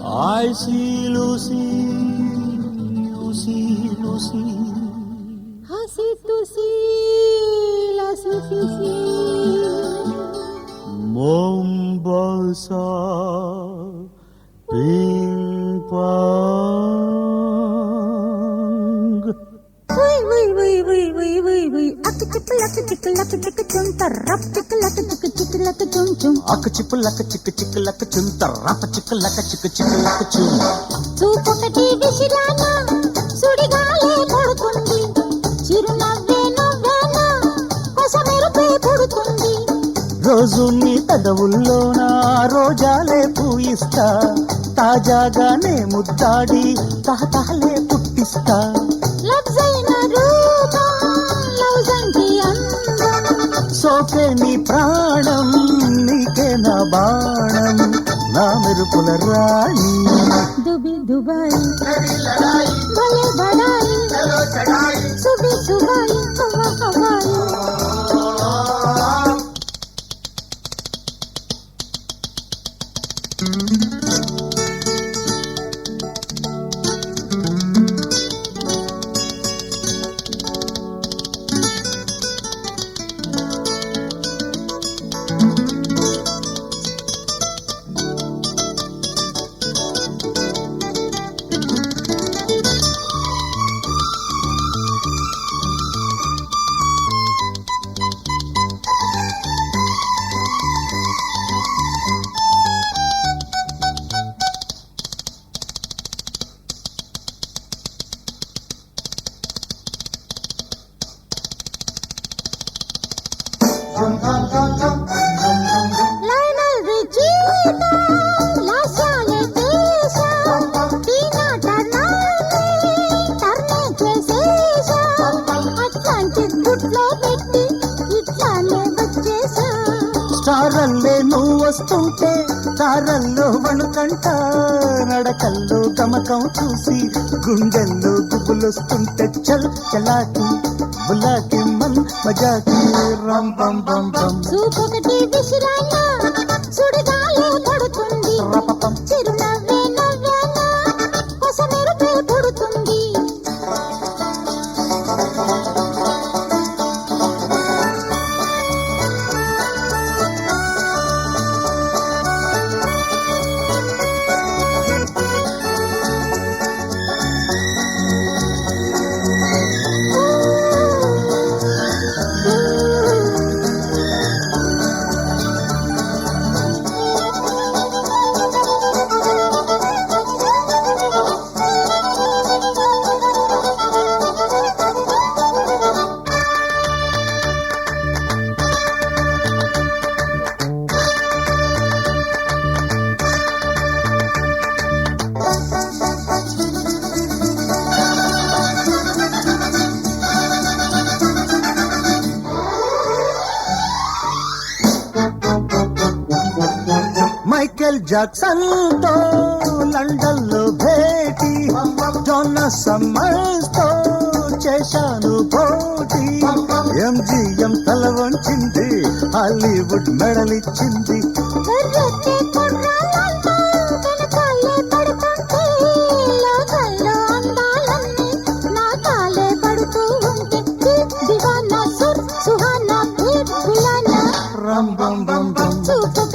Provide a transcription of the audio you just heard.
I see Lucy, Lucy, Lucy. Hasi tusi la sufisi. Mombasa, ping pong. Wui. Aku cipulaka tarap cikulaka cum. Aku cipulaka cikulaka cum tarap cikulaka cum. చూపొకటి విసిరానా సుడిగాలే కొడుతుంది చిరునవ్వే నవ్వేనా కొసమెరుపే పుడుతుంది రోజు నీ పెదవుల్లోన రోజాలే పూయిస్తా తాజాగానే ముద్దాడి తహతహలే పుట్టిస్తా లబ్జైన రూపం లౌజంటి అందం సోకే నీ ప్రాణం నీకే నా బాణం నా మెరుపుల రాణి దుబాయ్ భలే బడాయి సుబాయి Hawaii Lionel Richie, la sale tesa, Tina Turner, Turner చేసేసా, Atlantic గుడ్లో పెట్టి ఇట్లానే వచ్చేసా. స్టారల్లే నువ్వు వస్తుంటే తారల్లో వణుకంట నడకల్లో గమకం చూసి గుండెల్లో గుబులొస్తుంటే చల్ చలాకి బులాకి మన్ మజాకి రం బం బం బం చూపొకటి విసిరానా సుడిగాలే పడుతుంది చిరునవ్వే నవ్వేనా కొసమెరుపే పుడుతుంది మైకేల్ జాక్సన్ తో లండన్ లో భేటీ జోనా సమ్మర్స్ తో చేశాను పోటీ ఎంజిఎం తల వంచింది హాలీవుడ్ మెడలిచ్చింది కర్రెత్తే కుర్రాళ్ళంతా వెనకాలే పడుతుంటే లోకల్లో అందాలన్నీ నా కాలే పడుతూ ఉంటే దివానా సుహానా భీట్ గులానా రం బం బం బం చూపుక